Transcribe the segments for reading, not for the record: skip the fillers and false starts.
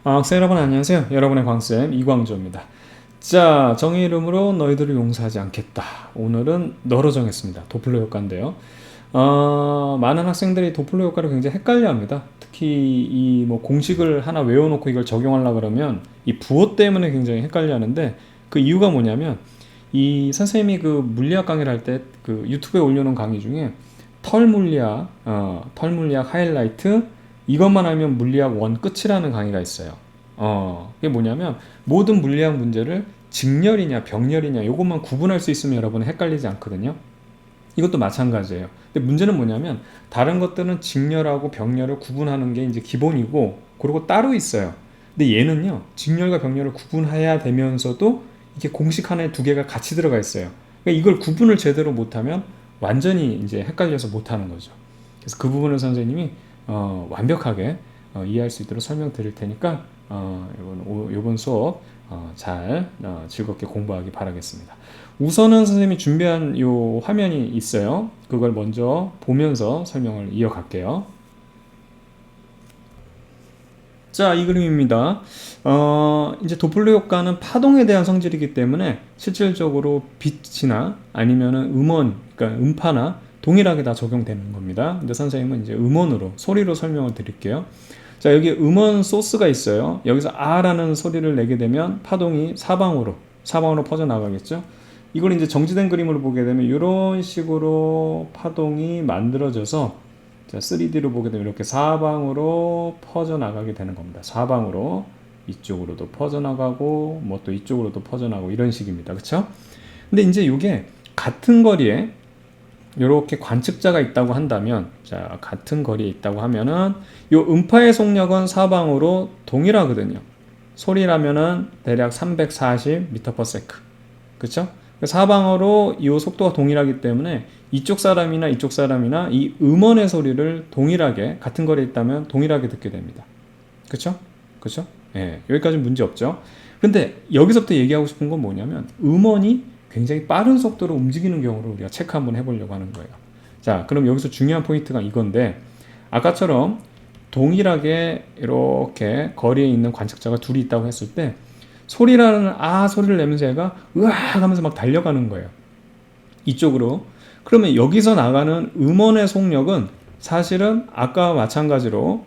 학생 여러분 안녕하세요. 여러분의 광쌤 이광조입니다. 자, 정의 이름으로 너희들을 용서하지 않겠다. 오늘은 너로 정했습니다. 도플러 효과인데요. 많은 학생들이 도플러 효과를 굉장히 헷갈려합니다. 특히 이 뭐 공식을 하나 외워놓고 이걸 적용하려고 그러면 이 부호 때문에 굉장히 헷갈려하는데, 그 이유가 뭐냐면 이 선생님이 그 물리학 강의를 할 때 그 유튜브에 올려놓은 강의 중에 털 물리학 하이라이트, 이것만 알면 물리학 원 끝이라는 강의가 있어요. 그게 뭐냐면 모든 물리학 문제를 직렬이냐 병렬이냐 이것만 구분할 수 있으면 여러분은 헷갈리지 않거든요. 이것도 마찬가지예요. 근데 문제는 뭐냐면 다른 것들은 직렬하고 병렬을 구분하는 게 이제 기본이고, 그리고 따로 있어요. 근데 얘는요, 직렬과 병렬을 구분해야 되면서도 이게 공식 하나에 두 개가 같이 들어가 있어요. 그러니까 이걸 구분을 제대로 못하면 완전히 이제 헷갈려서 못하는 거죠. 그래서 그 부분을 선생님이 완벽하게 이해할 수 있도록 설명드릴 테니까 이번 수업 잘 즐겁게 공부하기 바라겠습니다. 우선은 선생님이 준비한 요 화면이 있어요. 그걸 먼저 보면서 설명을 이어갈게요. 자, 이 그림입니다. 이제 도플러 효과는 파동에 대한 성질이기 때문에 실질적으로 빛이나 아니면은 음원, 그러니까 음파나 동일하게 다 적용되는 겁니다. 근데 선생님은 이제 음원으로, 소리로 설명을 드릴게요. 자, 여기 음원 소스가 있어요. 여기서 아라는 소리를 내게 되면 파동이 사방으로 퍼져나가겠죠. 이걸 이제 정지된 그림으로 보게 되면 이런 식으로 파동이 만들어져서, 자, 3D로 보게 되면 이렇게 사방으로 퍼져나가게 되는 겁니다. 사방으로, 이쪽으로도 퍼져나가고 뭐 또 이쪽으로도 퍼져나가고 이런 식입니다. 그쵸? 근데 이제 이게 같은 거리에 이렇게 관측자가 있다고 한다면, 자, 같은 거리에 있다고 하면은 요 음파의 속력은 사방으로 동일하거든요. 소리라면은 대략 340m/s. 그쵸? 사방으로 이 속도가 동일하기 때문에 이쪽 사람이나 이쪽 사람이나 이 음원의 소리를 동일하게, 같은 거리에 있다면 동일하게 듣게 됩니다. 그쵸? 그쵸? 예, 여기까지 문제 없죠? 근데 여기서부터 얘기하고 싶은 건 뭐냐면, 음원이 굉장히 빠른 속도로 움직이는 경우를 우리가 체크 한번 해보려고 하는 거예요. 자, 그럼 여기서 중요한 포인트가 이건데, 아까처럼 동일하게 이렇게 거리에 있는 관측자가 둘이 있다고 했을 때 소리라는 소리를 내면서 얘가 으악 하면서 막 달려가는 거예요, 이쪽으로. 그러면 여기서 나가는 음원의 속력은 사실은 아까와 마찬가지로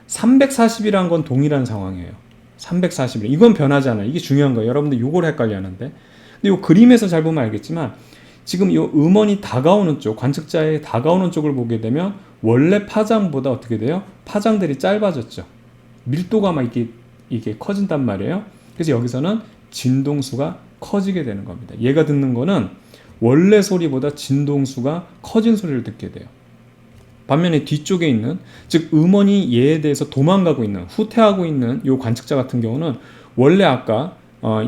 340이란 건 동일한 상황이에요. 341. 이건 변하지 않아요. 이게 중요한 거예요. 여러분들 이걸 헷갈려 하는데. 근데 이 그림에서 잘 보면 알겠지만 지금 이 음원이 다가오는 쪽, 관측자에 다가오는 쪽을 보게 되면 원래 파장보다 어떻게 돼요? 파장들이 짧아졌죠. 밀도가 막 이게 커진단 말이에요. 그래서 여기서는 진동수가 커지게 되는 겁니다. 얘가 듣는 거는 원래 소리보다 진동수가 커진 소리를 듣게 돼요. 반면에 뒤쪽에 있는, 즉 음원이 얘에 대해서 도망가고 있는, 후퇴하고 있는 이 관측자 같은 경우는 원래 아까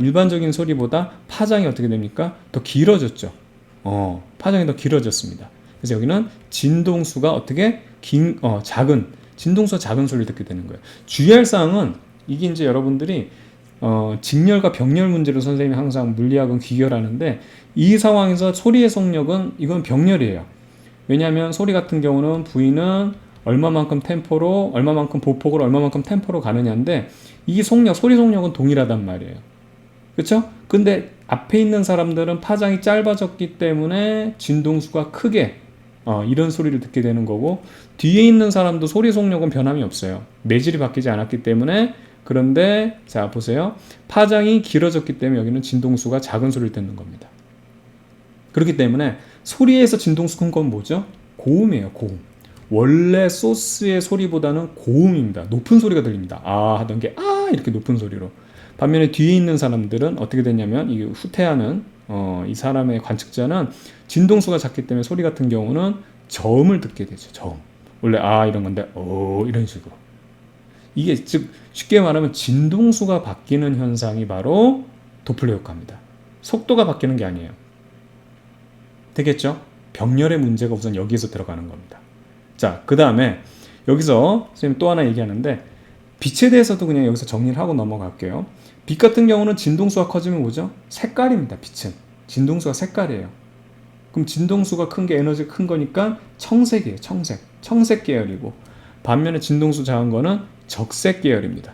일반적인 소리보다 파장이 어떻게 됩니까? 더 길어졌죠. 파장이 더 길어졌습니다. 그래서 여기는 진동수가 어떻게 작은, 진동수가 작은 소리를 듣게 되는 거예요. 주의할 사항은, 이게 이제 여러분들이 직렬과 병렬 문제로 선생님이 항상 물리학은 귀결하는데, 이 상황에서 소리의 속력은 이건 병렬이에요. 왜냐하면 소리 같은 경우는 V는 얼마만큼 템포로, 얼마만큼 보폭으로, 얼마만큼 템포로 가느냐인데, 이 속력, 소리 속력은 동일하단 말이에요. 그쵸? 근데 앞에 있는 사람들은 파장이 짧아졌기 때문에 진동수가 크게 이런 소리를 듣게 되는 거고, 뒤에 있는 사람도 소리 속력은 변함이 없어요. 매질이 바뀌지 않았기 때문에. 그런데 자, 보세요. 파장이 길어졌기 때문에 여기는 진동수가 작은 소리를 듣는 겁니다. 그렇기 때문에 소리에서 진동수 큰 건 뭐죠? 고음이에요. 고음. 원래 소스의 소리보다는 고음입니다. 높은 소리가 들립니다. 하던 게 이렇게 높은 소리로. 반면에 뒤에 있는 사람들은 어떻게 됐냐면, 이 후퇴하는 이 사람의 관측자는 진동수가 작기 때문에 소리 같은 경우는 저음을 듣게 되죠. 저음. 원래 이런 건데 이런 식으로. 이게 즉 쉽게 말하면 진동수가 바뀌는 현상이 바로 도플러 효과입니다. 속도가 바뀌는 게 아니에요. 되겠죠? 병렬의 문제가 우선 여기에서 들어가는 겁니다. 자, 그 다음에 여기서 선생님 또 하나 얘기하는데, 빛에 대해서도 그냥 여기서 정리를 하고 넘어갈게요. 빛 같은 경우는 진동수가 커지면 뭐죠? 색깔입니다. 빛은 진동수가 색깔이에요. 그럼 진동수가 큰 게 에너지가 큰 거니까 청색이에요. 청색. 청색 계열이고, 반면에 진동수 작은 거는 적색 계열입니다.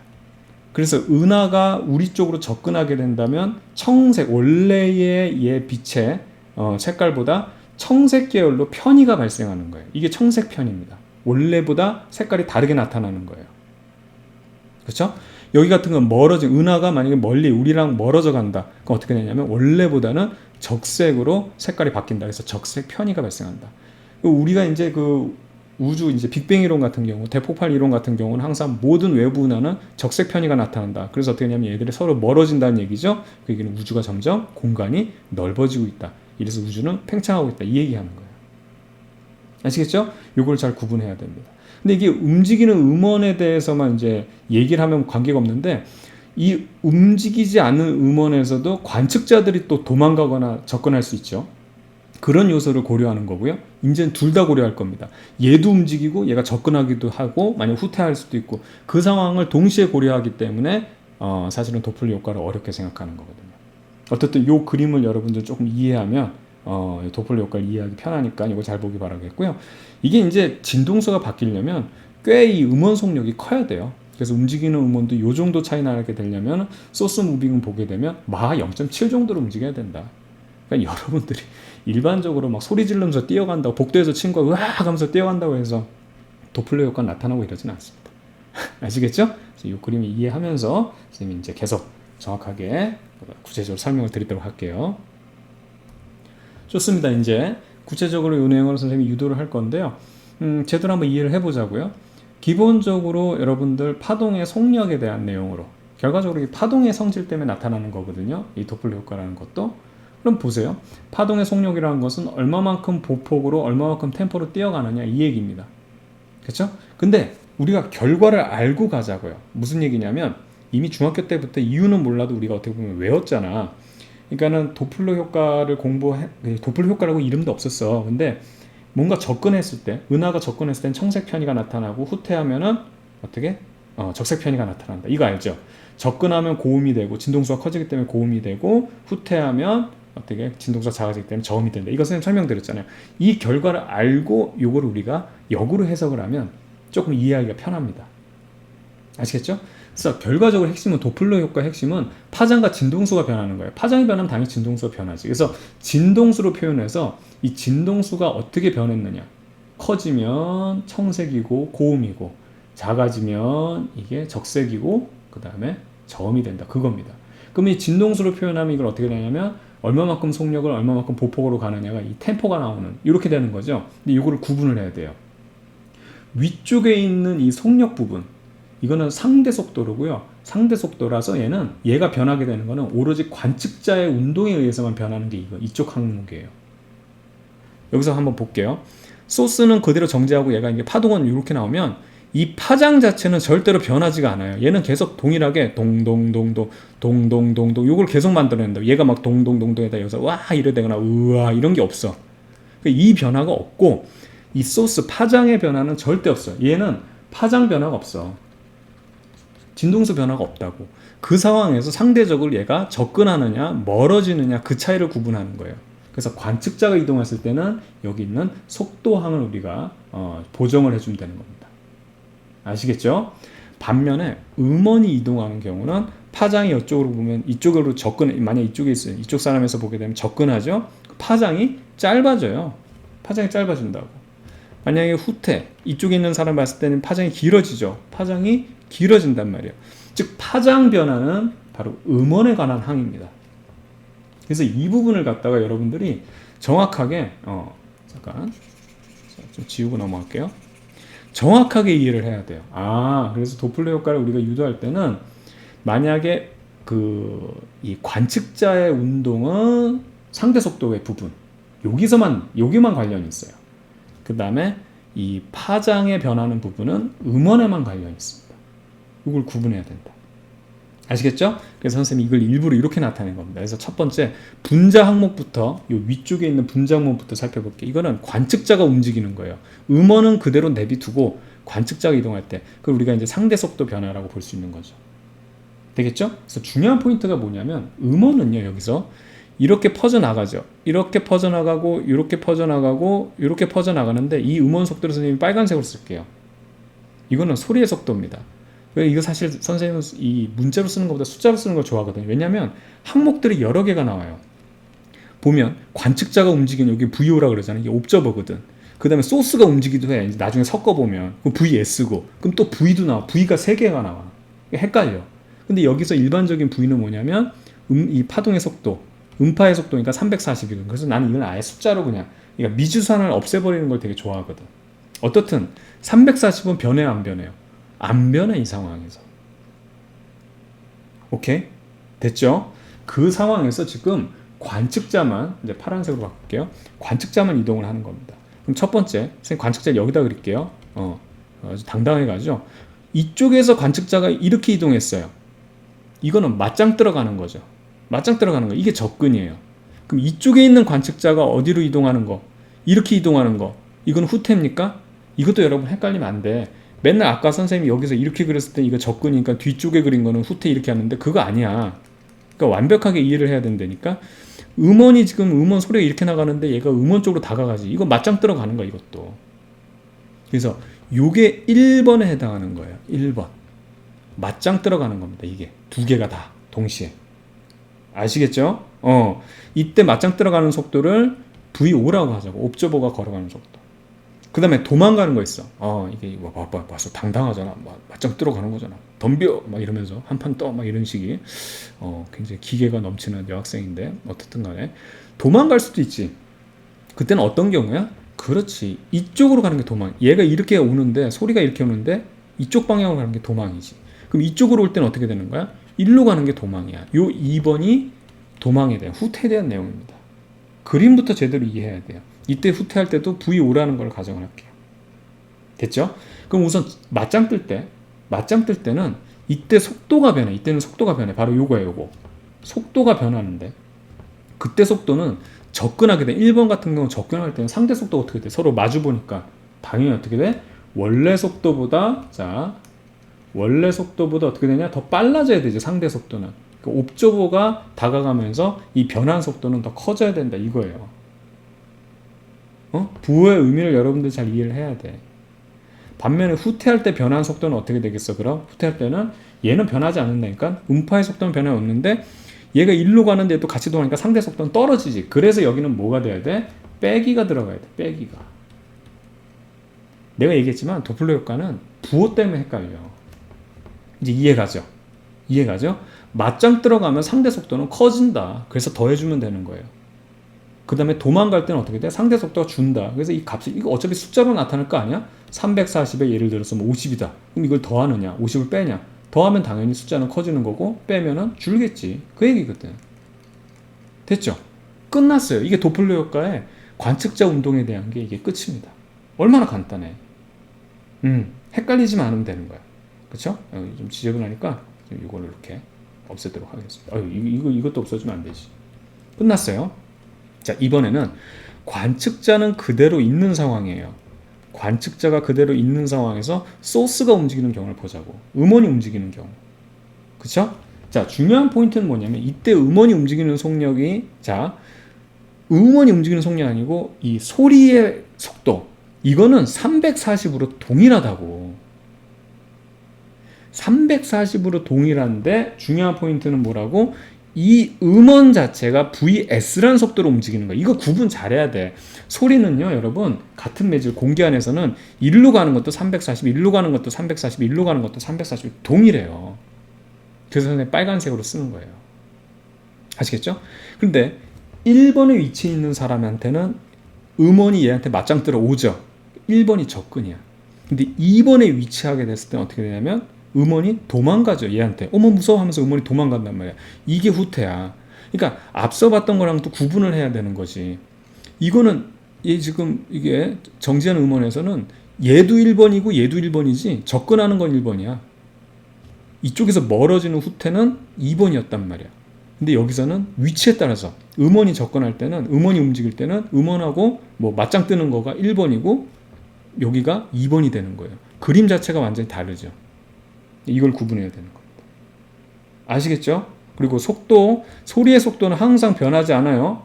그래서 은하가 우리 쪽으로 접근하게 된다면 청색, 원래의 얘 빛의 색깔보다 청색 계열로 편의가 발생하는 거예요. 이게 청색 편입니다. 원래보다 색깔이 다르게 나타나는 거예요. 그렇죠? 여기 같은 건 은하가 만약에 멀리 우리랑 멀어져 간다. 그럼 어떻게 되냐면 원래보다는 적색으로 색깔이 바뀐다. 그래서 적색 편의가 발생한다. 우리가 이제 그 우주 이제 빅뱅 이론 같은 경우, 대폭발 이론 같은 경우는 항상 모든 외부 은하는 적색 편의가 나타난다. 그래서 어떻게 되냐면 얘들이 서로 멀어진다는 얘기죠. 그 얘기는 우주가 점점 공간이 넓어지고 있다. 이래서 우주는 팽창하고 있다. 이 얘기하는 거예요. 아시겠죠? 요걸 잘 구분해야 됩니다. 근데 이게 움직이는 음원에 대해서만 이제 얘기를 하면 관계가 없는데, 이 움직이지 않는 음원에서도 관측자들이 또 도망가거나 접근할 수 있죠. 그런 요소를 고려하는 거고요. 이제는 둘 다 고려할 겁니다. 얘도 움직이고 얘가 접근하기도 하고 만약 후퇴할 수도 있고, 그 상황을 동시에 고려하기 때문에 사실은 도플러 효과를 어렵게 생각하는 거거든요. 어쨌든 이 그림을 여러분들 조금 이해하면 도플러 효과를 이해하기 편하니까 이거 잘 보기 바라겠고요. 이게 이제 진동수가 바뀌려면 꽤 이 음원 속력이 커야 돼요. 그래서 움직이는 음원도 이 정도 차이 나게 되려면 소스 무빙을 보게 되면 마하 0.7 정도로 움직여야 된다. 그러니까 여러분들이 일반적으로 막 소리 지르면서 뛰어간다고, 복도에서 친구가 으악 하면서 뛰어간다고 해서 도플러 효과가 나타나고 이러진 않습니다. 아시겠죠? 이 그림을 이해하면서 선생님이 이제 계속 정확하게 구체적으로 설명을 드리도록 할게요. 좋습니다. 이제 구체적으로 이 내용을 선생님이 유도를 할 건데요. 제대로 한번 이해를 해보자고요. 기본적으로 여러분들 파동의 속력에 대한 내용으로, 결과적으로 이 파동의 성질 때문에 나타나는 거거든요. 이 도플러 효과라는 것도. 그럼 보세요. 파동의 속력이라는 것은 얼마만큼 보폭으로 얼마만큼 템포로 뛰어가느냐 이 얘기입니다. 그렇죠? 근데 우리가 결과를 알고 가자고요. 무슨 얘기냐면 이미 중학교 때부터 이유는 몰라도 우리가 어떻게 보면 외웠잖아. 그러니까는 도플러 효과를 도플러 효과라고 이름도 없었어. 근데 뭔가 접근했을 때, 은하가 접근했을 땐 청색 편의가 나타나고, 후퇴하면은 어떻게? 적색 편의가 나타난다. 이거 알죠? 접근하면 고음이 되고, 진동수가 커지기 때문에 고음이 되고, 후퇴하면 어떻게? 진동수가 작아지기 때문에 저음이 된다. 이것은 설명드렸잖아요. 이 결과를 알고 요거를 우리가 역으로 해석을 하면 조금 이해하기가 편합니다. 아시겠죠? 그래서 결과적으로 핵심은, 도플러 효과 핵심은 파장과 진동수가 변하는 거예요. 파장이 변하면 당연히 진동수가 변하지. 그래서 진동수로 표현해서 이 진동수가 어떻게 변했느냐. 커지면 청색이고 고음이고, 작아지면 이게 적색이고, 그 다음에 저음이 된다. 그겁니다. 그럼 이 진동수로 표현하면 이걸 어떻게 되냐면 얼마만큼 속력을 얼마만큼 보폭으로 가느냐가 이 템포가 나오는, 이렇게 되는 거죠. 근데 이거를 구분을 해야 돼요. 위쪽에 있는 이 속력 부분, 이거는 상대 속도로고요. 상대 속도라서 얘가 변하게 되는 거는 오로지 관측자의 운동에 의해서만 변하는 게 이쪽 항목이에요. 여기서 한번 볼게요. 소스는 그대로 정지하고 얘가 이게 파동은 이렇게 나오면 이 파장 자체는 절대로 변하지가 않아요. 얘는 계속 동일하게 동동동동 동동동동 요걸 계속 만들어낸다. 얘가 막 동동동동에다 여기서 와 이러되거나 우와 이런 게 없어. 이 변화가 없고 이 소스 파장의 변화는 절대 없어요. 얘는 파장 변화가 없어. 진동수 변화가 없다고. 그 상황에서 상대적으로 얘가 접근하느냐 멀어지느냐 그 차이를 구분하는 거예요. 그래서 관측자가 이동했을 때는 여기 있는 속도항을 우리가 보정을 해주면 되는 겁니다. 아시겠죠? 반면에 음원이 이동하는 경우는 파장이 이쪽으로 보면 이쪽으로 만약 이쪽에 있어요. 이쪽 사람에서 보게 되면 접근하죠. 파장이 짧아져요. 파장이 짧아진다고. 만약에 후퇴, 이쪽에 있는 사람 봤을 때는 파장이 길어지죠. 파장이 길어진단 말이에요. 즉 파장 변화는 바로 음원에 관한 항입니다. 그래서 이 부분을 갖다가 여러분들이 정확하게 잠깐 좀 지우고 넘어갈게요. 정확하게 이해를 해야 돼요. 그래서 도플러 효과를 우리가 유도할 때는 만약에 이 관측자의 운동은 상대 속도의 부분 여기만 관련이 있어요. 그 다음에 이 파장에 변하는 부분은 음원에만 관련이 있습니다. 이걸 구분해야 된다. 아시겠죠? 그래서 선생님이 이걸 일부러 이렇게 나타낸 겁니다. 그래서 첫 번째 분자 항목부터 이 위쪽에 있는 분자 항목부터 살펴볼게요. 이거는 관측자가 움직이는 거예요. 음원은 그대로 내비두고 관측자가 이동할 때 그걸 우리가 이제 상대 속도 변화라고 볼 수 있는 거죠. 되겠죠? 그래서 중요한 포인트가 뭐냐면 음원은요 여기서 이렇게 퍼져나가죠. 이렇게 퍼져나가고 이렇게 퍼져나가고 이렇게 퍼져나가는데 이 음원 속도를 선생님이 빨간색으로 쓸게요. 이거는 소리의 속도입니다. 이거 사실 선생님은 이 문자로 쓰는 것보다 숫자로 쓰는 걸 좋아하거든요. 왜냐하면 항목들이 여러 개가 나와요. 보면 관측자가 움직이는 여기 VO라 그러잖아요. 이게 옵저버거든. 그 다음에 소스가 움직이기도 해. 이제 나중에 섞어보면 그럼 VS고 그럼 또 V도 나와. V가 3개가 나와. 헷갈려. 근데 여기서 일반적인 V는 뭐냐면 이 파동의 속도, 음파의 속도니까 340이거든. 그래서 나는 이걸 아예 숫자로 그러니까 미주산을 없애버리는 걸 되게 좋아하거든. 어떻든 340은 변해요, 안 변해요? 안 변해, 이 상황에서. 오케이? 됐죠? 그 상황에서 지금 관측자만, 이제 파란색으로 바꿀게요. 관측자만 이동을 하는 겁니다. 그럼 첫 번째, 선생님 관측자를 여기다 그릴게요. 아주 당당하게 가죠. 이쪽에서 관측자가 이렇게 이동했어요. 이거는 맞짱 들어가는 거죠. 맞짱 들어가는 거. 이게 접근이에요. 그럼 이쪽에 있는 관측자가 어디로 이동하는 거? 이렇게 이동하는 거. 이건 후퇴입니까? 이것도 여러분 헷갈리면 안 돼. 맨날 아까 선생님이 여기서 이렇게 그렸을 때 이거 접근이니까 뒤쪽에 그린 거는 후퇴 이렇게 하는데 그거 아니야. 그러니까 완벽하게 이해를 해야 된다니까. 음원이 지금 음원 소리가 이렇게 나가는데 얘가 음원 쪽으로 다가가지. 이거 맞짱 들어가는 거야, 이것도. 그래서 요게 1번에 해당하는 거예요. 1번. 맞짱 들어가는 겁니다. 이게 두 개가 다 동시에. 아시겠죠? 이때 맞짱 들어가는 속도를 V5라고 하자고. 옵저버가 걸어가는 속도. 그 다음에 도망가는 거 있어. 이게 와서 당당하잖아. 맞짱 들어가는 거잖아. 덤벼! 막 이러면서 한 판 떠! 막 이런 식이 굉장히 기계가 넘치는 여학생인데 어떻든 간에 도망갈 수도 있지. 그때는 어떤 경우야? 그렇지. 이쪽으로 가는 게 도망. 얘가 이렇게 오는데 소리가 이렇게 오는데 이쪽 방향으로 가는 게 도망이지. 그럼 이쪽으로 올 때는 어떻게 되는 거야? 일로 가는 게 도망이야. 요 2번이 도망에 대한 후퇴에 대한 내용입니다. 그림부터 제대로 이해해야 돼요. 이때 후퇴할 때도 V5라는 걸 가정을 할게요. 됐죠? 그럼 우선 맞짱 뜰 때는 이때 속도가 변해. 이때는 속도가 변해. 바로 요거예요, 요거. 속도가 변하는데 그때 속도는 접근하게 돼. 1번 같은 경우는 접근할 때는 상대 속도가 어떻게 돼? 서로 마주 보니까 당연히 어떻게 돼? 원래 속도보다 어떻게 되냐? 더 빨라져야 되죠, 상대 속도는. 그러니까 옵저버가 다가가면서 이 변한 속도는 더 커져야 된다, 이거예요. 부호의 의미를 여러분들 잘 이해를 해야 돼. 반면에 후퇴할 때 변한 속도는 어떻게 되겠어? 그럼 후퇴할 때는 얘는 변하지 않는다니까. 음파의 속도는 변함이 없는데 얘가 일로 가는데 또 같이 도니까 상대 속도는 떨어지지. 그래서 여기는 뭐가 돼야 돼? 빼기가 들어가야 돼. 빼기가. 내가 얘기했지만 도플러 효과는 부호 때문에 헷갈려. 이제 이해가죠? 맞짱 들어가면 상대 속도는 커진다. 그래서 더해주면 되는 거예요. 그 다음에 도망갈 때는 어떻게 돼? 상대 속도가 준다. 그래서 이 값이, 이거 어차피 숫자로 나타날 거 아니야? 340에 예를 들어서 뭐 50이다. 그럼 이걸 더하느냐? 50을 빼냐? 더하면 당연히 숫자는 커지는 거고, 빼면은 줄겠지. 그 얘기거든. 됐죠? 끝났어요. 이게 도플러 효과의 관측자 운동에 대한 게 이게 끝입니다. 얼마나 간단해. 헷갈리지만 않으면 되는 거야. 그쵸? 좀 지저분하니까 이걸 이렇게 없애도록 하겠습니다. 이것도 없어지면 안 되지. 끝났어요. 자, 이번에는 관측자는 그대로 있는 상황이에요. 관측자가 그대로 있는 상황에서 소스가 움직이는 경우를 보자고. 음원이 움직이는 경우. 그쵸? 자, 중요한 포인트는 뭐냐면 이때 음원이 움직이는 속력이, 음원이 움직이는 속력이 아니고 이 소리의 속도, 이거는 340으로 동일하다고. 340으로 동일한데 중요한 포인트는 뭐라고? 이 음원 자체가 VS라는 속도로 움직이는 거야. 이거 구분 잘해야 돼. 소리는요, 여러분, 같은 매질 공기 안에서는 일로 가는 것도 340, 일로 가는 것도 340, 일로 가는 것도 340 동일해요. 그래서 선생님 빨간색으로 쓰는 거예요. 아시겠죠? 그런데 1번에 위치해 있는 사람한테는 음원이 얘한테 맞짱 뜨러 오죠. 1번이 접근이야. 근데 2번에 위치하게 됐을 때는 어떻게 되냐면 음원이 도망가죠. 얘한테. 어머 무서워 하면서 음원이 도망간단 말이야. 이게 후퇴야. 그러니까 앞서 봤던 거랑 또 구분을 해야 되는 거지. 이거는 얘 지금 이게 정지한 음원에서는 얘도 1번이고 얘도 1번이지 접근하는 건 1번이야. 이쪽에서 멀어지는 후퇴는 2번이었단 말이야. 근데 여기서는 위치에 따라서 음원이 접근할 때는, 음원이 움직일 때는 음원하고 뭐 맞짱 뜨는 거가 1번이고 여기가 2번이 되는 거예요. 그림 자체가 완전히 다르죠. 이걸 구분해야 되는 겁니다. 아시겠죠? 그리고 속도, 소리의 속도는 항상 변하지 않아요.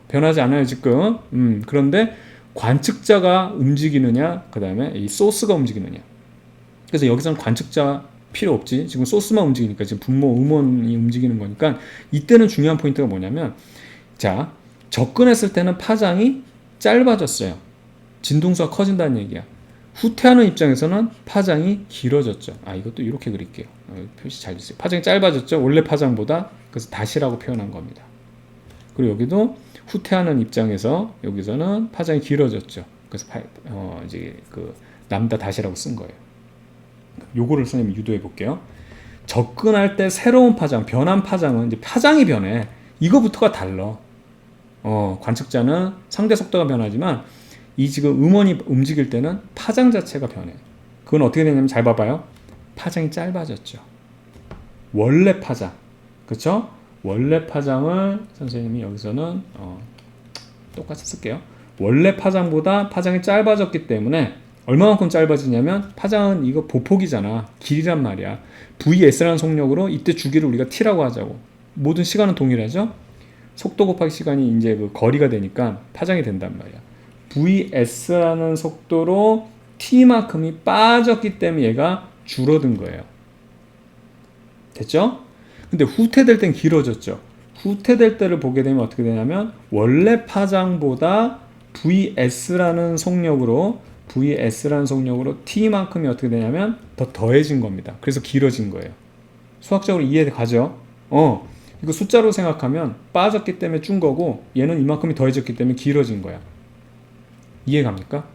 변하지 않아요, 지금. 그런데 관측자가 움직이느냐, 그 다음에 이 소스가 움직이느냐. 그래서 여기서는 관측자 필요 없지. 지금 소스만 움직이니까 지금 분모, 음원이 움직이는 거니까 이때는 중요한 포인트가 뭐냐면, 자, 접근했을 때는 파장이 짧아졌어요. 진동수가 커진다는 얘기야. 후퇴하는 입장에서는 파장이 길어졌죠. 이것도 이렇게 그릴게요. 표시 잘 됐어요. 파장이 짧아졌죠. 원래 파장보다. 그래서 다시라고 표현한 겁니다. 그리고 여기도 후퇴하는 입장에서 여기서는 파장이 길어졌죠. 그래서 이제 그 람다 다시라고 쓴 거예요. 요거를 선생님이 유도해 볼게요. 접근할 때 새로운 파장, 변한 파장은 이제 파장이 변해. 이거부터가 달라. 관측자는 상대 속도가 변하지만 이 지금 음원이 움직일 때는 파장 자체가 변해. 그건 어떻게 되냐면 잘 봐봐요. 파장이 짧아졌죠. 원래 파장, 그렇죠? 원래 파장을 선생님이 여기서는 똑같이 쓸게요. 원래 파장보다 파장이 짧아졌기 때문에 얼마만큼 짧아지냐면 파장은 이거 보폭이잖아. 길이란 말이야. VS라는 속력으로 이때 주기를 우리가 T라고 하자고. 모든 시간은 동일하죠? 속도 곱하기 시간이 이제 그 거리가 되니까 파장이 된단 말이야. VS라는 속도로 T만큼이 빠졌기 때문에 얘가 줄어든 거예요. 됐죠? 근데 후퇴될 땐 길어졌죠. 후퇴될 때를 보게 되면 어떻게 되냐면 원래 파장보다 VS라는 속력으로 T만큼이 어떻게 되냐면 더 더해진 겁니다. 그래서 길어진 거예요. 수학적으로 이해가죠? 이거 숫자로 생각하면 빠졌기 때문에 준 거고 얘는 이만큼이 더해졌기 때문에 길어진 거야. 이해갑니까?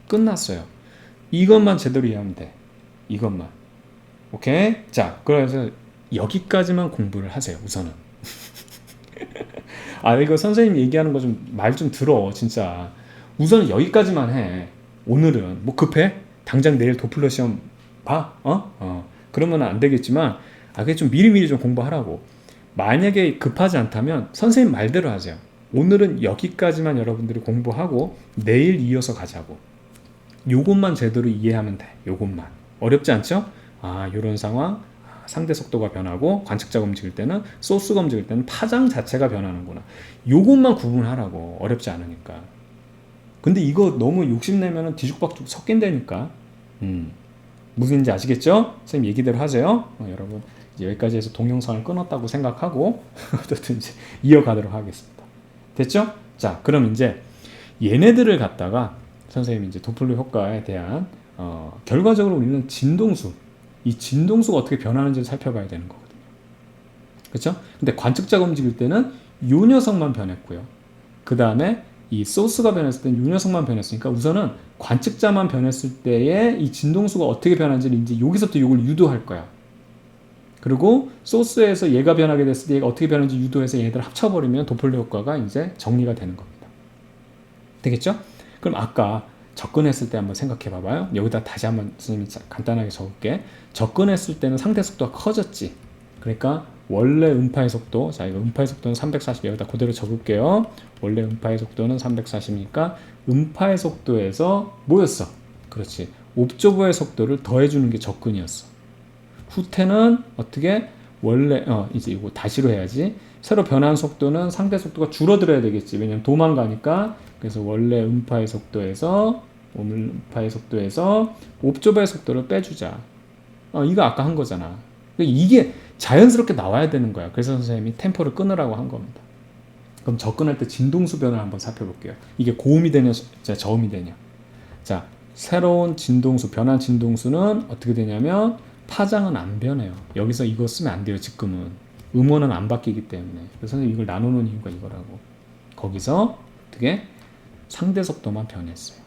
끝났어요. 이것만 제대로 이해하면 돼. 이것만. 오케이? 자, 그래서 여기까지만 공부를 하세요. 우선은. 이거 선생님 얘기하는 거 좀 말 좀 들어. 진짜. 우선은 여기까지만 해. 오늘은 뭐 급해? 당장 내일 도플러 시험 봐? 그러면 안 되겠지만 그게 좀 미리미리 좀 공부하라고. 만약에 급하지 않다면 선생님 말대로 하세요. 오늘은 여기까지만 여러분들이 공부하고 내일 이어서 가자고. 요것만 제대로 이해하면 돼. 요것만. 어렵지 않죠? 요런 상황. 상대 속도가 변하고 관측자가 움직일 때는 소스가 움직일 때는 파장 자체가 변하는구나. 요것만 구분하라고. 어렵지 않으니까. 근데 이거 너무 욕심내면 뒤죽박죽 섞인다니까. 무슨인지 아시겠죠? 선생님 얘기대로 하세요. 여러분 이제 여기까지 해서 동영상을 끊었다고 생각하고 어쨌든 이제 이어가도록 하겠습니다. 됐죠? 자, 그럼 이제 얘네들을 갖다가 선생님이 이제 도플러 효과에 대한 결과적으로 우리는 진동수, 이 진동수가 어떻게 변하는지를 살펴봐야 되는 거거든요. 그렇죠? 근데 관측자가 움직일 때는 요 녀석만 변했고요. 그 다음에 이 소스가 변했을 때는 요 녀석만 변했으니까 우선은 관측자만 변했을 때의 이 진동수가 어떻게 변하는지를 이제 여기서부터 이걸 유도할 거야. 그리고 소스에서 얘가 변하게 됐을 때 얘가 어떻게 변하는지 유도해서 얘네들 합쳐버리면 도플러 효과가 이제 정리가 되는 겁니다. 되겠죠? 그럼 아까 접근했을 때 한번 생각해 봐봐요. 여기다 다시 한번 선생님이 간단하게 적을게. 접근했을 때는 상대 속도가 커졌지. 그러니까 원래 음파의 속도, 자 이거 음파의 속도는 340, 여기다 그대로 적을게요. 원래 음파의 속도는 340이니까 음파의 속도에서 뭐였어? 그렇지. 옵저버의 속도를 더해주는 게 접근이었어. 후퇴는 어떻게? 원래 이제 이거 다시로 해야지. 새로 변한 속도는 상대 속도가 줄어들어야 되겠지. 왜냐면 도망가니까. 그래서 원래 음파의 속도에서 옵저버의 속도를 빼주자. 이거 아까 한 거잖아. 이게 자연스럽게 나와야 되는 거야. 그래서 선생님이 템포를 끊으라고 한 겁니다. 그럼 접근할 때 진동수 변화를 한번 살펴볼게요. 이게 고음이 되냐, 저음이 되냐. 자, 새로운 진동수, 변한 진동수는 어떻게 되냐면 파장은 안 변해요. 여기서 이거 쓰면 안 돼요. 지금은 음원은 안 바뀌기 때문에. 그래서 선생님 이걸 나누는 이유가 이거라고. 거기서 어떻게 상대 속도만 변했어요.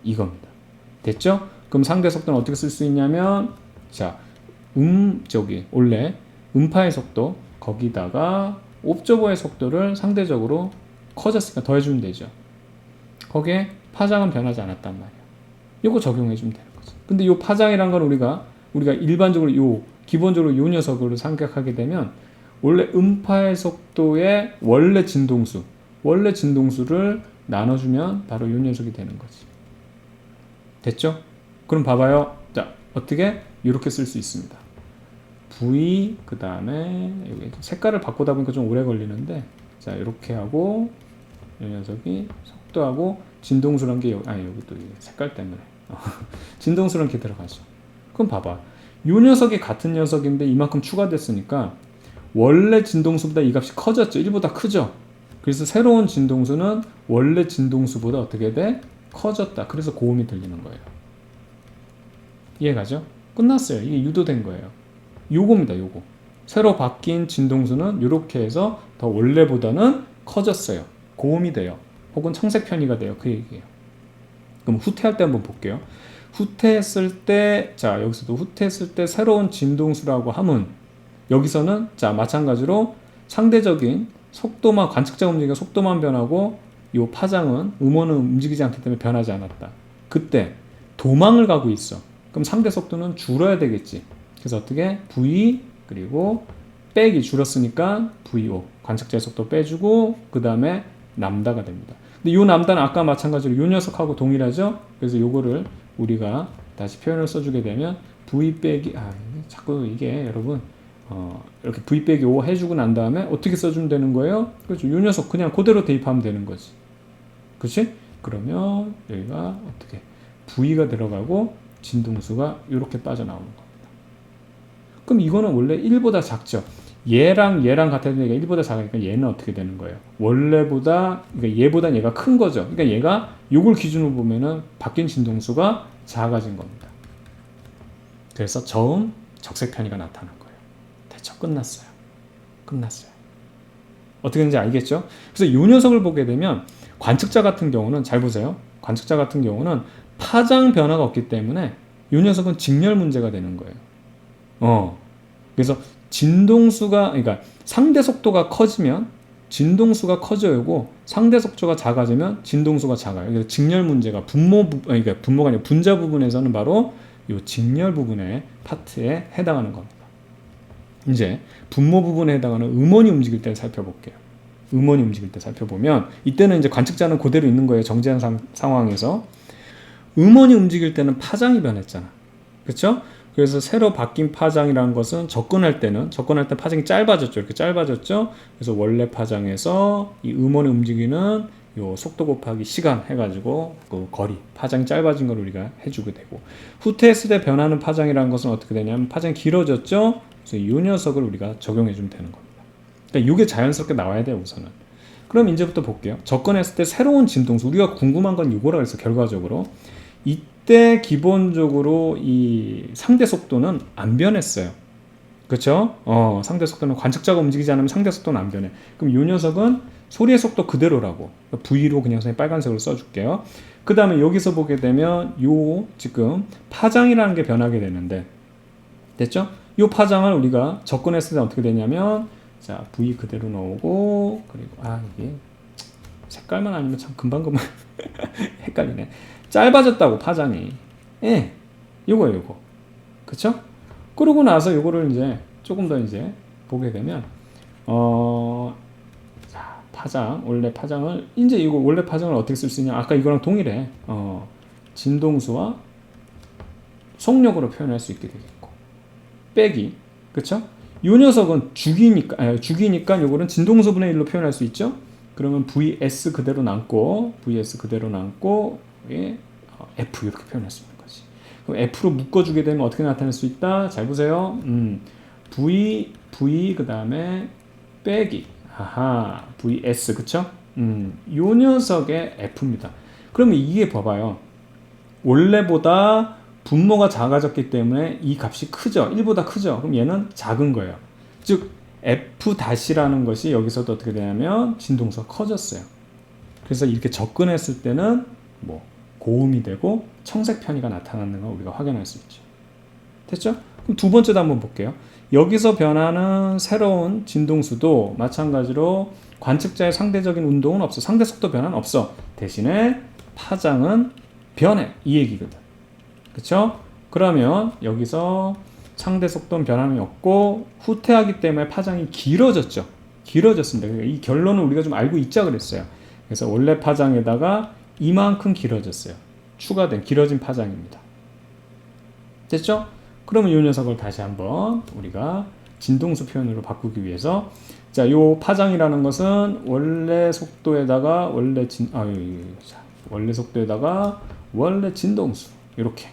이겁니다. 됐죠? 그럼 상대 속도는 어떻게 쓸 수 있냐면, 자, 원래 음파의 속도, 거기다가 옵저버의 속도를 상대적으로 커졌으니까 더해주면 되죠. 거기에 파장은 변하지 않았단 말이야. 이거 적용해주면 되는 거죠. 근데 이 파장이란 건 우리가 일반적으로 기본적으로 요 녀석으로 생각하게 되면, 원래 음파의 속도의 원래 진동수를 나눠주면 바로 요 녀석이 되는 거지. 됐죠? 그럼 봐봐요. 자, 어떻게? 이렇게 쓸 수 있습니다. V 그 다음에 여기 색깔을 바꾸다 보니까 좀 오래 걸리는데 자 이렇게 하고 이 녀석이 속도하고 진동수란 게 여기 또 색깔 때문에 진동수란 게 들어가죠. 그럼 봐봐 이 녀석이 같은 녀석인데 이만큼 추가됐으니까 원래 진동수보다 이 값이 커졌죠. 1보다 크죠. 그래서 새로운 진동수는 원래 진동수보다 어떻게 돼? 커졌다. 그래서 고음이 들리는 거예요. 이해가죠? 끝났어요. 이게 유도된 거예요. 요겁니다. 요거. 새로 바뀐 진동수는 이렇게 해서 더 원래보다는 커졌어요. 고음이 돼요. 혹은 청색 편의가 돼요. 그 얘기예요. 그럼 후퇴할 때 한번 볼게요. 후퇴했을 때, 자 여기서도 후퇴했을 때 새로운 진동수라고 함은 여기서는 자 마찬가지로 상대적인 속도만 관측자 움직이가 속도만 변하고 이 파장은 음원은 움직이지 않기 때문에 변하지 않았다. 그때 도망을 가고 있어. 그럼 상대 속도는 줄어야 되겠지. 그래서 어떻게 V 그리고 빼기 줄었으니까 VO 관측자의 속도 빼주고 그 다음에 람다가 됩니다. 근데 이 람다는 아까 마찬가지로 이 녀석하고 동일하죠. 그래서 요거를 우리가 다시 표현을 써주게 되면 V 빼기 자꾸 이게 여러분 이렇게 V 빼기 5 해주고 난 다음에 어떻게 써주면 되는 거예요? 그렇죠. 이 녀석 그냥 그대로 대입하면 되는 거지. 그렇지? 그러면 여기가 어떻게 V가 들어가고 진동수가 이렇게 빠져나오는 겁니다. 그럼 이거는 원래 1보다 작죠. 얘랑 같은 얘가 1보다 작으니까 얘는 어떻게 되는 거예요? 원래보다 그러니까 얘보다 얘가 큰 거죠. 그러니까 얘가 요걸 기준으로 보면은 바뀐 진동수가 작아진 겁니다. 그래서 저음 적색 편의가 나타난 거예요. 대처 끝났어요. 어떻게 되는지 알겠죠? 그래서 이 녀석을 보게 되면 관측자 같은 경우는 잘 보세요. 관측자 같은 경우는 파장 변화가 없기 때문에 이 녀석은 직렬 문제가 되는 거예요. 그래서 진동수가 그러니까 상대 속도가 커지면 진동수가 커져야고 상대 속도가 작아지면 진동수가 작아요. 그래서 직렬 문제가 그러니까 분모가 아니라 분자 부분에서는 바로 이 직렬 부분의 파트에 해당하는 겁니다. 이제 분모 부분에 해당하는 음원이 움직일 때 살펴볼게요. 음원이 움직일 때 살펴보면 이때는 이제 관측자는 그대로 있는 거예요. 정지한 상황에서 음원이 움직일 때는 파장이 변했잖아. 그렇죠? 그래서 새로 바뀐 파장이라는 것은 접근할 때 파장이 짧아졌죠. 이렇게 짧아졌죠. 그래서 원래 파장에서 이 음원이 움직이는 요 속도 곱하기 시간 해가지고 그 거리 파장이 짧아진 걸 우리가 해주게 되고 후퇴했을 때 변하는 파장이라는 것은 어떻게 되냐면 파장이 길어졌죠. 그래서 이 녀석을 우리가 적용해주면 되는 겁니다. 그러니까 이게 자연스럽게 나와야 돼요. 우선은. 그럼 이제부터 볼게요. 접근했을 때 새로운 진동수 우리가 궁금한 건 이거라 그래서 결과적으로 이때 기본적으로 이 상대 속도는 안 변했어요. 그렇죠? 상대 속도는 관측자가 움직이지 않으면 상대 속도는 안 변해. 그럼 이 녀석은 소리의 속도 그대로라고 V로 그냥 빨간색으로 써줄게요. 그 다음에 여기서 보게 되면 요 지금 파장이라는 게 변하게 되는데 됐죠? 요 파장을 우리가 접근했을 때 어떻게 되냐면 자 V 그대로 넣고 그리고 이게 색깔만 아니면 참 금방 헷갈리네. 짧아졌다고 파장이. 요거. 그쵸? 그러고 나서 요거를 이제 조금 더 이제 보게 되면 자, 파장, 원래 파장을 이제 이거 원래 파장을 어떻게 쓸 수 있냐? 아까 이거랑 동일해. 진동수와 속력으로 표현할 수 있게 되겠고. 빼기. 그쵸? 요 녀석은 죽이니까 요거는 진동수분의 1로 표현할 수 있죠? 그러면 VS 그대로 남고 F 이렇게 표현할 수 있는 거지. 그럼 F로 묶어주게 되면 어떻게 나타낼 수 있다? 잘 보세요. V 그 다음에 빼기. VS 그쵸? 요 녀석의 F입니다. 그러면 이게 봐봐요. 원래보다 분모가 작아졌기 때문에 이 값이 크죠. 1보다 크죠. 그럼 얘는 작은 거예요. 즉 F-라는 것이 여기서도 어떻게 되냐면 진동수가 커졌어요. 그래서 이렇게 접근했을 때는 고음이 되고 청색 편의가 나타나는 걸 우리가 확인할 수 있죠. 됐죠? 그럼 두 번째도 한번 볼게요. 여기서 변하는 새로운 진동수도 마찬가지로 관측자의 상대적인 운동은 없어. 상대 속도 변화는 없어. 대신에 파장은 변해. 이 얘기거든. 그쵸? 그러면 여기서 상대 속도는 변함이 없고 후퇴하기 때문에 파장이 길어졌죠. 길어졌습니다. 그러니까 이 결론을 우리가 좀 알고 있자 그랬어요. 그래서 원래 파장에다가 이만큼 길어졌어요. 추가된 길어진 파장입니다. 됐죠? 그러면 이 녀석을 다시 한번 우리가 진동수 표현으로 바꾸기 위해서 자, 요 파장이라는 것은 원래 속도에다가 원래 속도에다가 원래 진동수 이렇게.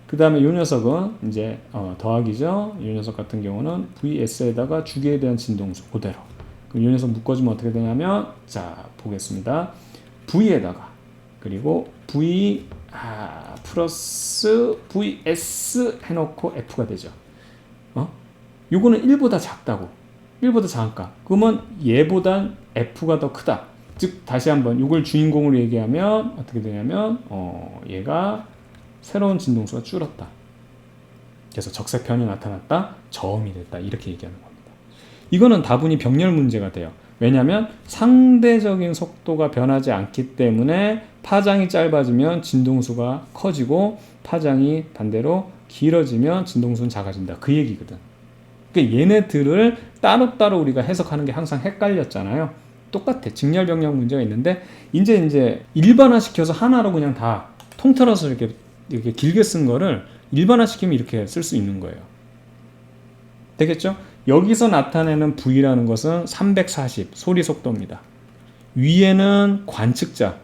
그 다음에 이 녀석은 이제 더하기죠. 이 녀석 같은 경우는 VS에다가 주기에 대한 진동수 그대로. 그럼 이 녀석 묶어주면 어떻게 되냐면 자 보겠습니다. V에다가 그리고 V 플러스 VS 해놓고 F가 되죠. 요거는 1보다 작다고. 1보다 작으니까. 그러면 얘보단 F가 더 크다. 즉 다시 한번 이걸 주인공으로 얘기하면 어떻게 되냐면 얘가 새로운 진동수가 줄었다. 그래서 적색편이 나타났다. 저음이 됐다. 이렇게 얘기하는 겁니다. 이거는 다분히 병렬 문제가 돼요. 왜냐하면 상대적인 속도가 변하지 않기 때문에 파장이 짧아지면 진동수가 커지고 파장이 반대로 길어지면 진동수는 작아진다. 그 얘기거든. 그러니까 얘네들을 따로따로 우리가 해석하는 게 항상 헷갈렸잖아요. 똑같아. 직렬병렬 문제가 있는데 이제 일반화시켜서 하나로 그냥 다 통틀어서 이렇게 길게 쓴 거를 일반화시키면 이렇게 쓸 수 있는 거예요. 되겠죠? 여기서 나타내는 V라는 것은 340 소리 속도입니다. 위에는 관측자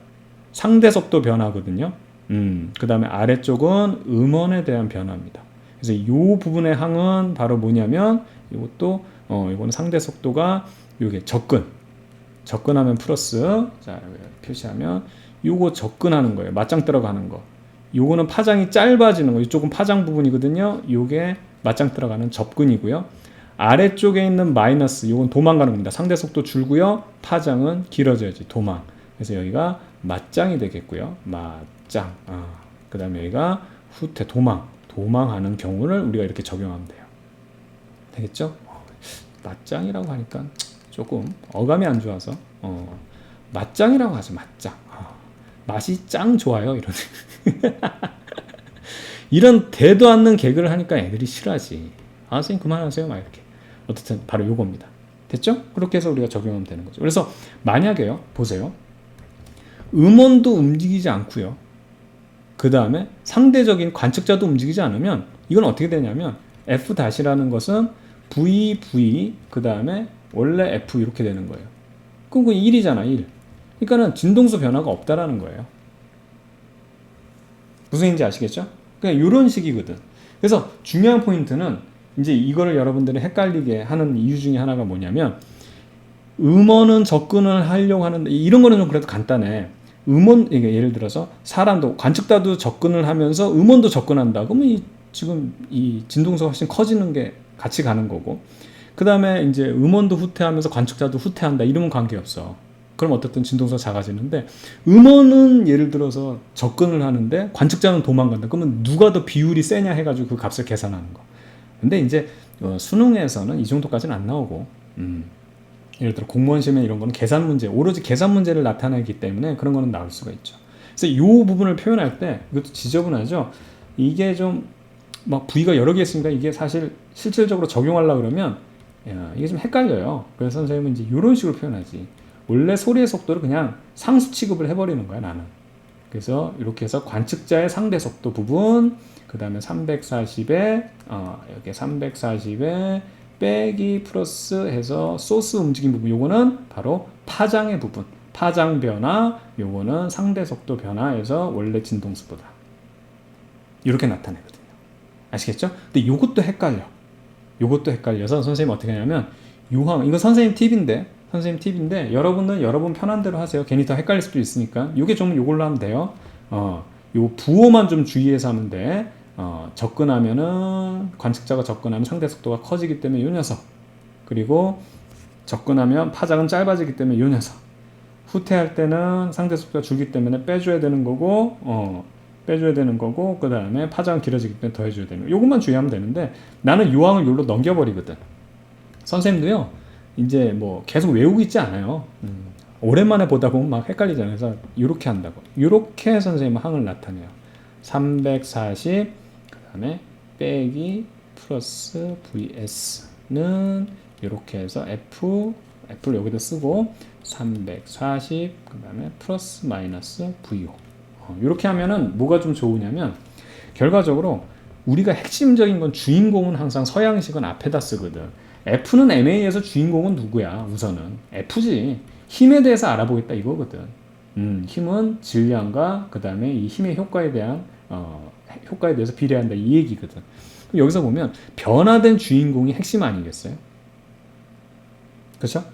상대 속도 변화거든요. 그 다음에 아래쪽은 음원에 대한 변화입니다. 그래서 이 부분의 항은 바로 뭐냐면 이것도 이거는 상대 속도가 이게 접근하면 플러스 자 표시하면 요거 접근하는 거예요. 맞짱 들어가는 거. 요거는 파장이 짧아지는 거. 이쪽은 파장 부분이거든요. 요게 맞짱 들어가는 접근이고요. 아래쪽에 있는 마이너스 요건 도망가는 겁니다. 상대 속도 줄고요. 파장은 길어져야지 도망. 그래서 여기가 맞짱이 되겠고요. 맞짱. 그 다음에 여기가 후퇴 도망하는 경우를 우리가 이렇게 적용하면 돼요. 되겠죠? 맞짱이라고 하니까 조금 어감이 안 좋아서 맞짱이라고 하죠. 맞짱. 맛이 짱 좋아요. 이런 대도 않는 개그를 하니까 애들이 싫어하지. 선생님 그만하세요. 막 이렇게. 어쨌든 바로 요겁니다. 됐죠? 그렇게 해서 우리가 적용하면 되는 거죠. 그래서 만약에요. 보세요. 음원도 움직이지 않고요. 그 다음에 상대적인 관측자도 움직이지 않으면 이건 어떻게 되냐면 F-라는 것은 VV 그 다음에 원래 F 이렇게 되는 거예요. 그럼 그 1이잖아 1. 그러니까는 진동수 변화가 없다라는 거예요. 무슨 얘기인지 아시겠죠? 그냥 이런 식이거든. 그래서 중요한 포인트는 이제 이거를 여러분들이 헷갈리게 하는 이유 중에 하나가 뭐냐면 음원은 접근을 하려고 하는데 이런 거는 좀 그래도 간단해. 예를 들어서 사람도 관측자도 접근을 하면서 음원도 접근한다. 그러면 지금 이 진동수가 훨씬 커지는 게 같이 가는 거고. 그 다음에 이제 음원도 후퇴하면서 관측자도 후퇴한다. 이러면 관계없어. 그럼 어쨌든 진동수가 작아지는데 음원은 예를 들어서 접근을 하는데 관측자는 도망간다. 그러면 누가 더 비율이 세냐 해가지고 그 값을 계산하는 거. 근데 이제 수능에서는 이 정도까지는 안 나오고 예를 들어 공무원 시험에 이런 거는 계산 문제, 오로지 계산 문제를 나타내기 때문에 그런 거는 나올 수가 있죠. 그래서 이 부분을 표현할 때 이것도 지저분하죠. 이게 좀 막 부위가 여러 개 있으니까 이게 사실 실질적으로 적용하려고 그러면 이게 좀 헷갈려요. 그래서 선생님은 이제 이런 식으로 표현하지. 원래 소리의 속도를 그냥 상수 취급을 해버리는 거야 나는. 그래서 이렇게 해서 관측자의 상대 속도 부분, 그 다음에 340에 여기 340에 빼기 플러스 해서 소스 움직임 부분, 요거는 바로 파장의 부분, 파장 변화, 요거는 상대 속도 변화에서 원래 진동수보다 이렇게 나타내거든요. 아시겠죠? 근데 요것도 헷갈려서 선생님이 어떻게 하냐면 이거 선생님 팁인데 여러분은 여러분 편한 대로 하세요. 괜히 더 헷갈릴 수도 있으니까 요게 좀 요걸로 하면 돼요. 요 부호만 좀 주의해서 하면 돼. 접근하면은 관측자가 접근하면 상대 속도가 커지기 때문에 요 녀석, 그리고 접근하면 파장은 짧아지기 때문에 요 녀석, 후퇴할 때는 상대 속도가 줄기 때문에 빼줘야 되는 거고 그 다음에 파장은 길어지기 때문에 더해줘야 되는 거. 요것만 주의하면 되는데 나는 요 항을 요로 넘겨버리거든. 선생님도요 이제 뭐 계속 외우고 있지 않아요. 오랜만에 보다 보면 막 헷갈리잖아요. 그래서 요렇게 한다고. 요렇게 선생님은 항을 나타내요. 340 그 다음에 빼기 플러스 VS는 이렇게 해서 F를 여기다 쓰고 340 그 다음에 플러스 마이너스 VO. 이렇게 하면은 뭐가 좀 좋으냐면 결과적으로 우리가 핵심적인 건 주인공은 항상 서양식은 앞에다 쓰거든. F는 MA에서 주인공은 누구야? 우선은 F지. 힘에 대해서 알아보겠다 이거거든. 힘은 질량과 그 다음에 이 힘의 효과에 대한 효과에 대해서 비례한다 이 얘기거든. 여기서 보면 변화된 주인공이 핵심 아니겠어요? 그렇죠?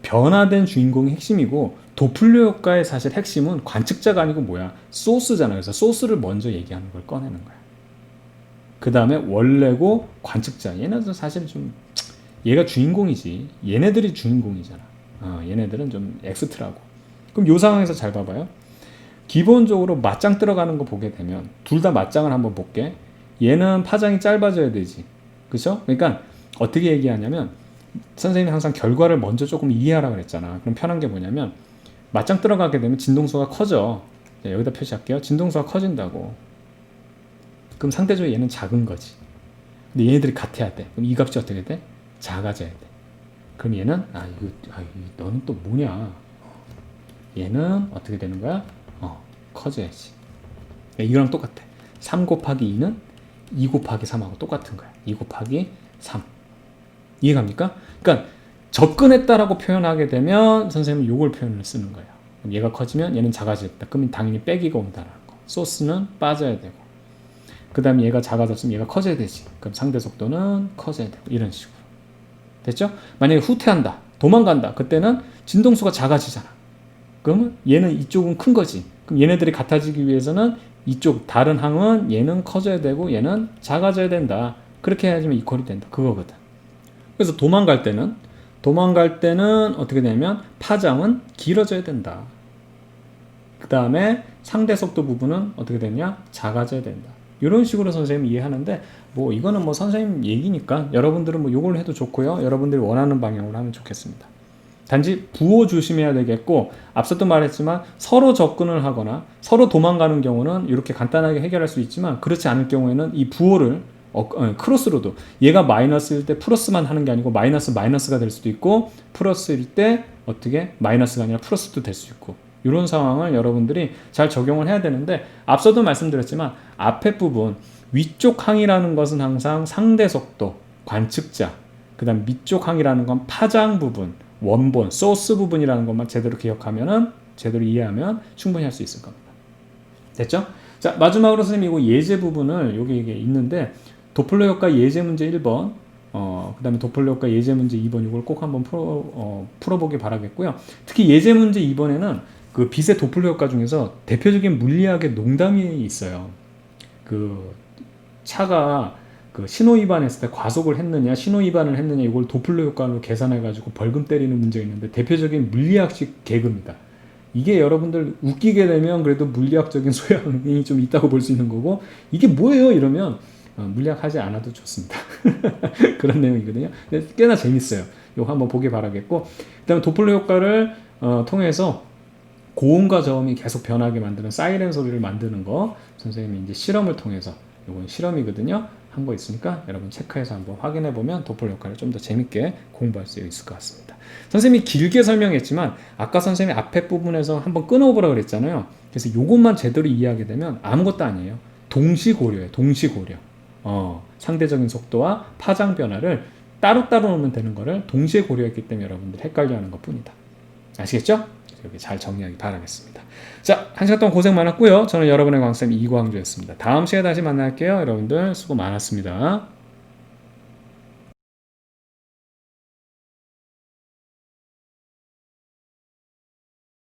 변화된 주인공이 핵심이고 도플러 효과의 사실 핵심은 관측자가 아니고 뭐야? 소스잖아. 그래서 소스를 먼저 얘기하는 걸 꺼내는 거야. 그 다음에 원래고 관측자. 얘네들 사실 좀 얘가 주인공이지. 얘네들이 주인공이잖아. 얘네들은 좀 엑스트라고. 그럼 이 상황에서 잘 봐봐요. 기본적으로 맞짱 들어가는 거 보게 되면 둘 다 맞짱을 한번 볼게. 얘는 파장이 짧아져야 되지. 그렇죠? 그러니까 어떻게 얘기하냐면 선생님이 항상 결과를 먼저 조금 이해하라고 그랬잖아. 그럼 편한 게 뭐냐면 맞짱 들어가게 되면 진동수가 커져. 자, 여기다 표시할게요. 진동수가 커진다고. 그럼 상대적으로 얘는 작은 거지. 근데 얘네들이 같아야 돼. 그럼 이 값이 어떻게 돼? 작아져야 돼. 그럼 얘는 너는 또 뭐냐? 얘는 어떻게 되는 거야? 커져야지. 이거랑 똑같아. 3 곱하기 2는 2 곱하기 3하고 똑같은 거야. 2 곱하기 3. 이해갑니까? 그러니까 접근했다라고 표현하게 되면 선생님은 요걸 표현을 쓰는 거예요. 그럼 얘가 커지면 얘는 작아지겠다. 그러면 당연히 빼기가 온다라는 거. 소스는 빠져야 되고. 그 다음에 얘가 작아졌으면 얘가 커져야 되지. 그럼 상대 속도는 커져야 되고. 이런 식으로. 됐죠? 만약에 후퇴한다. 도망간다. 그때는 진동수가 작아지잖아. 그러면 얘는 이쪽은 큰 거지. 그럼 얘네들이 같아지기 위해서는 이쪽 다른 항은 얘는 커져야 되고 얘는 작아져야 된다. 그렇게 해야지만 이퀄이 된다. 그거거든. 그래서 도망갈 때는 어떻게 되냐면 파장은 길어져야 된다. 그 다음에 상대 속도 부분은 어떻게 되냐? 작아져야 된다. 이런 식으로 선생님이 이해하는데 뭐 이거는 뭐 선생님 얘기니까 여러분들은 뭐 요걸 해도 좋고요. 여러분들이 원하는 방향으로 하면 좋겠습니다. 단지 부호 조심해야 되겠고 앞서도 말했지만 서로 접근을 하거나 서로 도망가는 경우는 이렇게 간단하게 해결할 수 있지만 그렇지 않을 경우에는 이 부호를 크로스로도 얘가 마이너스일 때 플러스만 하는 게 아니고 마이너스가 될 수도 있고 플러스일 때 어떻게 마이너스가 아니라 플러스도 될 수 있고 이런 상황을 여러분들이 잘 적용을 해야 되는데 앞서도 말씀드렸지만 앞에 부분 위쪽 항이라는 것은 항상 상대 속도, 관측자 그 다음 밑쪽 항이라는 건 파장 부분 원본, 소스 부분이라는 것만 제대로 기억하면은 제대로 이해하면 충분히 할 수 있을 겁니다. 됐죠? 자, 마지막으로 선생님 이거 예제 부분을 여기 이게 있는데 도플러 효과 예제 문제 1번 그 다음에 도플러 효과 예제 문제 2번 이걸 꼭 한번 풀어보기 바라겠고요. 특히 예제 문제 2번에는 그 빛의 도플러 효과 중에서 대표적인 물리학의 농담이 있어요. 그 차가 그 신호 위반했을 때 과속을 했느냐 신호 위반을 했느냐 이걸 도플러 효과로 계산해 가지고 벌금 때리는 문제가 있는데 대표적인 물리학식 개그입니다. 이게 여러분들 웃기게 되면 그래도 물리학적인 소양이 좀 있다고 볼 수 있는 거고 이게 뭐예요 이러면 물리학 하지 않아도 좋습니다. 그런 내용이거든요. 근데 꽤나 재밌어요. 이거 한번 보기 바라겠고 그 다음에 도플러 효과를 통해서 고음과 저음이 계속 변하게 만드는 사이렌 소리를 만드는 거 선생님이 이제 실험을 통해서 이건 실험이거든요. 한 거 있으니까 여러분 체크해서 한번 확인해 보면 도플러 효과를 좀 더 재밌게 공부할 수 있을 것 같습니다. 선생님이 길게 설명했지만 아까 선생님이 앞에 부분에서 한번 끊어보라 그랬잖아요. 그래서 이것만 제대로 이해하게 되면 아무것도 아니에요. 동시고려예요. 동시고려. 상대적인 속도와 파장 변화를 따로따로 놓으면 되는 거를 동시에 고려했기 때문에 여러분들 헷갈려하는 것 뿐이다. 아시겠죠? 여기 잘 정리하기 바라겠습니다. 자, 한 시간 동안 고생 많았고요. 저는 여러분의 광쌤 이광주였습니다. 다음 시간에 다시 만날게요. 여러분들 수고 많았습니다.